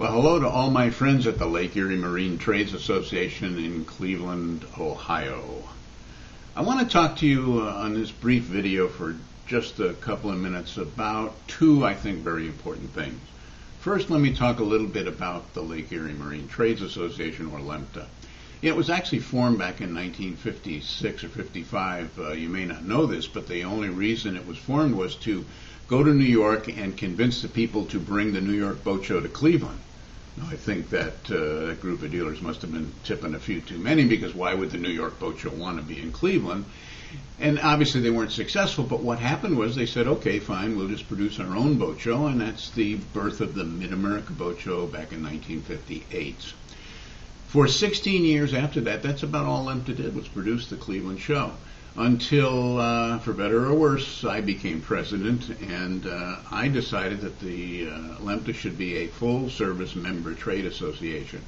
Well, hello to all my friends at the Lake Erie Marine Trades Association in Cleveland, Ohio. I want to talk to you on this brief video for just a couple of minutes about two, I think, very important things. First, let me talk a little bit about the Lake Erie Marine Trades Association, or LEMTA. It was actually formed back in 1956 or 55. You may not know this, but the only reason it was formed was to go to New York and convince the people to bring the New York boat show to Cleveland. Now, I think that that group of dealers must have been tipping a few too many, because why would the New York boat show want to be in Cleveland? And obviously they weren't successful, but what happened was they said, okay, fine, we'll just produce our own boat show, and that's the birth of the Mid-America Boat Show back in 1958. For 16 years after that, that's about all LEMTA did, was produce the Cleveland show. Until, for better or worse, I became president, and I decided that the LEMTA should be a full-service member trade association.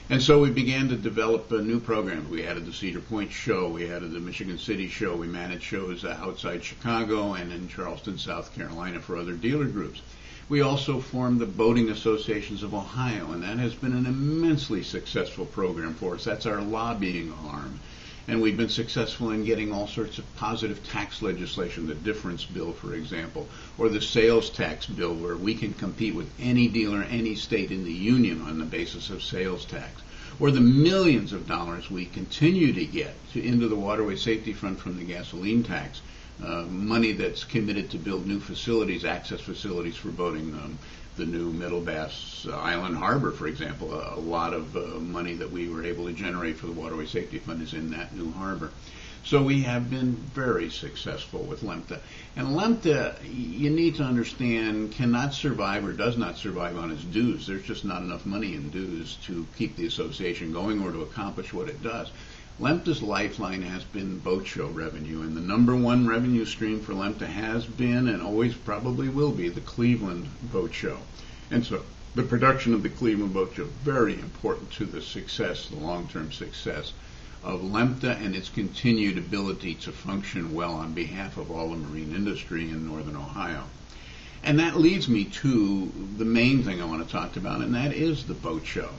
And so we began to develop a new program. We added the Cedar Point show, we added the Michigan City show, we managed shows outside Chicago and in Charleston, South Carolina for other dealer groups. We also formed the Boating Associations of Ohio, and that has been an immensely successful program for us. That's our lobbying arm. And we've been successful in getting all sorts of positive tax legislation, the difference bill, for example, or the sales tax bill, where we can compete with any dealer, any state in the union on the basis of sales tax, or the millions of dollars we continue to get into the Waterway Safety Fund from the gasoline tax, money that's committed to build new facilities, access facilities for boating, the new Middle Bass Island Harbor, for example. A lot of money that we were able to generate for the Waterway Safety Fund is in that new harbor. So we have been very successful with LEMTA. And LEMTA, you need to understand, cannot survive or does not survive on its dues. There's just not enough money in dues to keep the association going or to accomplish what it does. LEMTA's lifeline has been boat show revenue, and the number one revenue stream for LEMTA has been and always probably will be the Cleveland Boat Show. And so the production of the Cleveland Boat Show, very important to the success, the long-term success of LEMTA and its continued ability to function well on behalf of all the marine industry in northern Ohio. And that leads me to the main thing I want to talk about, and that is the boat show.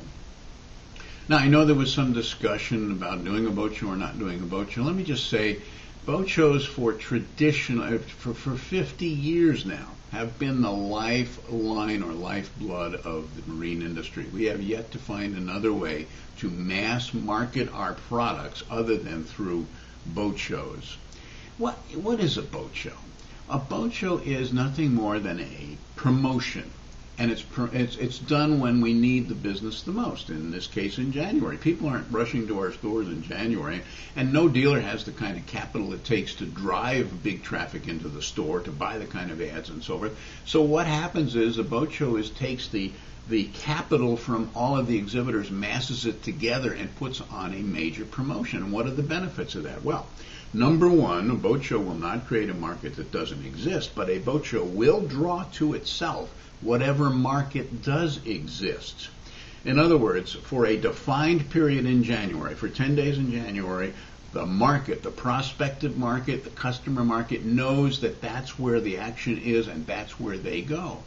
Now, I know there was some discussion about doing a boat show or not doing a boat show. Let me just say, boat shows for 50 years now have been the lifeline or lifeblood of the marine industry. We have yet to find another way to mass market our products other than through boat shows. What is a boat show? A boat show is nothing more than a promotion. And it's done when we need the business the most, in this case in January. People aren't rushing to our stores in January, and no dealer has the kind of capital it takes to drive big traffic into the store, to buy the kind of ads and so forth. So what happens is a boat show takes the capital from all of the exhibitors, masses it together, and puts on a major promotion. And what are the benefits of that? Well, number one, a boat show will not create a market that doesn't exist, but a boat show will draw to itself whatever market does exist. In other words, for a defined period in January, for 10 days in January, the market, the prospective market, the customer market knows that that's where the action is and that's where they go.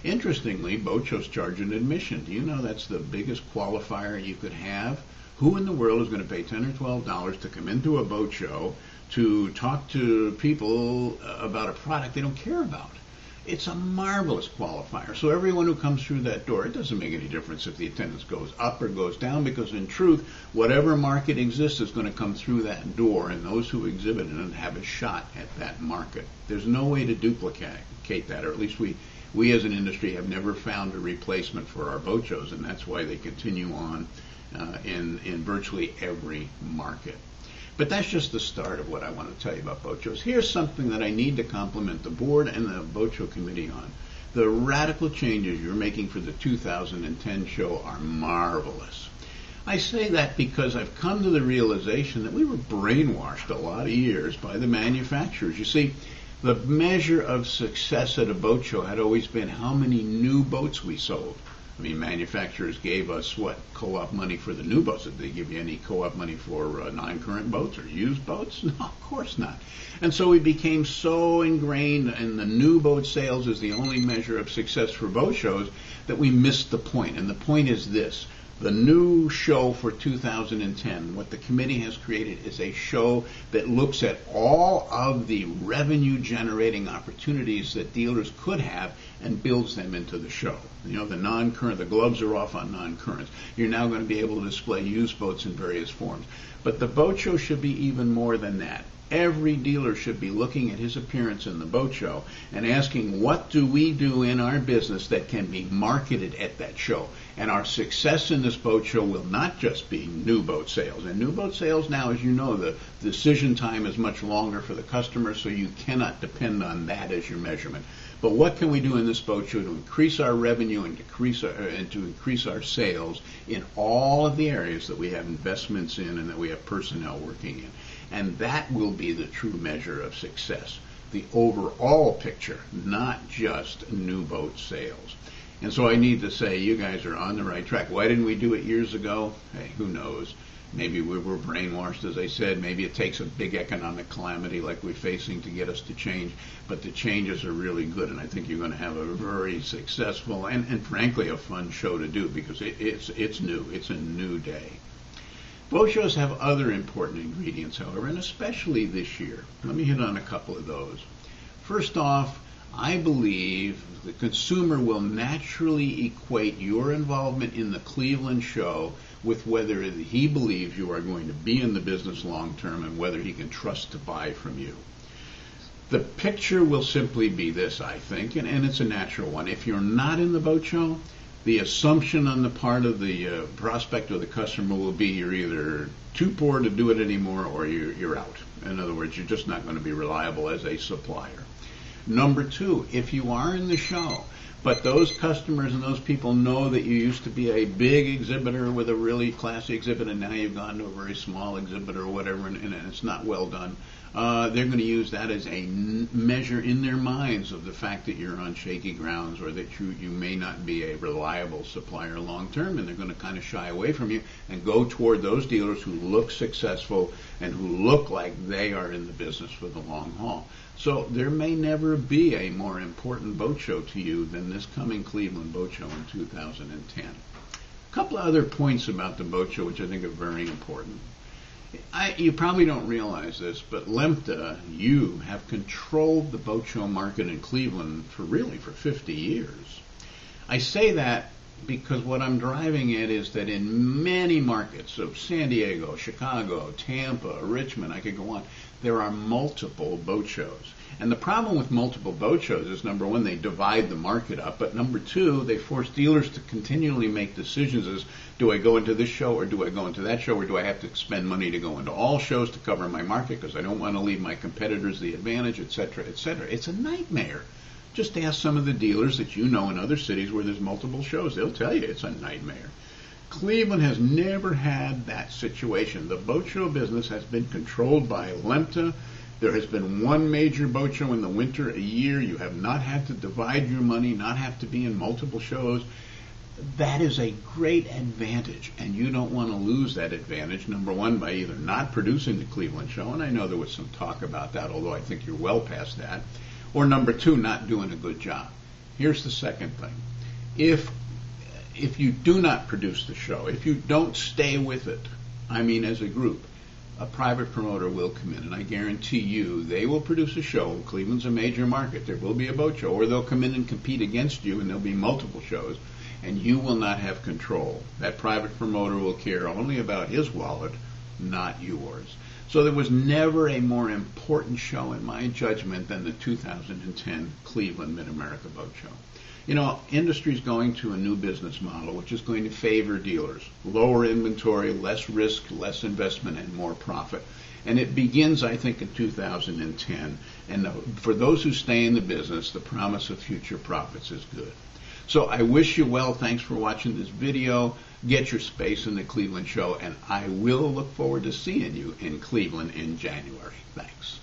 Interestingly, boat shows charge an admission. Do you know that's the biggest qualifier you could have? Who in the world is going to pay $10 or $12 to come into a boat show to talk to people about a product they don't care about? It's a marvelous qualifier. So everyone who comes through that door, it doesn't make any difference if the attendance goes up or goes down, because in truth, whatever market exists is going to come through that door, and those who exhibit it have a shot at that market. There's no way to duplicate that, or at least we as an industry have never found a replacement for our boat shows, and that's why they continue on in virtually every market. But that's just the start of what I want to tell you about boat shows. Here's something that I need to compliment the board and the boat show committee on. The radical changes you're making for the 2010 show are marvelous. I say that because I've come to the realization that we were brainwashed a lot of years by the manufacturers. You see, the measure of success at a boat show had always been how many new boats we sold. I mean, manufacturers gave us what, co-op money for the new boats? Did they give you any co-op money for non-current boats or used boats? No, of course not. And so we became so ingrained in the new boat sales as the only measure of success for boat shows that we missed the point. And the point is this. The new show for 2010, what the committee has created, is a show that looks at all of the revenue-generating opportunities that dealers could have and builds them into the show. You know, the non-current, the gloves are off on non-currents. You're now going to be able to display used boats in various forms. But the boat show should be even more than that. Every dealer should be looking at his appearance in the boat show and asking, what do we do in our business that can be marketed at that show? And our success in this boat show will not just be new boat sales. And new boat sales now, as you know, the decision time is much longer for the customer, so you cannot depend on that as your measurement. But what can we do in this boat show to increase our revenue and to increase our sales in all of the areas that we have investments in and that we have personnel working in? And that will be the true measure of success, the overall picture, not just new boat sales. And so I need to say, you guys are on the right track. Why didn't we do it years ago? Hey, who knows? Maybe we were brainwashed, as I said. Maybe it takes a big economic calamity like we're facing to get us to change. But the changes are really good, and I think you're going to have a very successful and frankly, a fun show to do because it's new. It's a new day. Boat shows have other important ingredients, however, and especially this year. Let me hit on a couple of those. First off, I believe the consumer will naturally equate your involvement in the Cleveland show with whether he believes you are going to be in the business long term and whether he can trust to buy from you. The picture will simply be this, I think, and it's a natural one. If you're not in the boat show, the assumption on the part of the prospect or the customer will be you're either too poor to do it anymore or you're out. In other words, you're just not going to be reliable as a supplier. Number two, if you are in the show, but those customers and those people know that you used to be a big exhibitor with a really classy exhibit and now you've gone to a very small exhibit or whatever and it's not well done, they're going to use that as a measure in their minds of the fact that you're on shaky grounds or that you may not be a reliable supplier long term, and they're going to kind of shy away from you and go toward those dealers who look successful and who look like they are in the business for the long haul. So there may never be a more important boat show to you than this coming Cleveland Boat Show in 2010. A couple of other points about the boat show which I think are very important. You probably don't realize this, but LEMTA, you have controlled the boat show market in Cleveland for 50 years. I say that because what I'm driving at is that in many markets of San Diego, Chicago, Tampa, Richmond, I could go on, there are multiple boat shows. And the problem with multiple boat shows is, number one, they divide the market up, but number two, they force dealers to continually make decisions as, do I go into this show or do I go into that show, or do I have to spend money to go into all shows to cover my market because I don't want to leave my competitors the advantage, etc., etc. It's a nightmare. Just ask some of the dealers that you know in other cities where there's multiple shows. They'll tell you it's a nightmare. Cleveland has never had that situation. The boat show business has been controlled by LEMTA. There has been one major boat show in the winter a year. You have not had to divide your money, not have to be in multiple shows. That is a great advantage, and you don't want to lose that advantage, number one, by either not producing the Cleveland show, and I know there was some talk about that, although I think you're well past that, or number two, not doing a good job. Here's the second thing. If you do not produce the show, if you don't stay with it, I mean as a group, a private promoter will come in, and I guarantee you they will produce a show. Cleveland's a major market. There will be a boat show, or they'll come in and compete against you, and there'll be multiple shows, and you will not have control. That private promoter will care only about his wallet, not yours. So there was never a more important show, in my judgment, than the 2010 Cleveland Mid-America Boat Show. You know, industry's going to a new business model, which is going to favor dealers. Lower inventory, less risk, less investment, and more profit. And it begins, I think, in 2010. And for those who stay in the business, the promise of future profits is good. So I wish you well. Thanks for watching this video. Get your space in the Cleveland show, and I will look forward to seeing you in Cleveland in January. Thanks.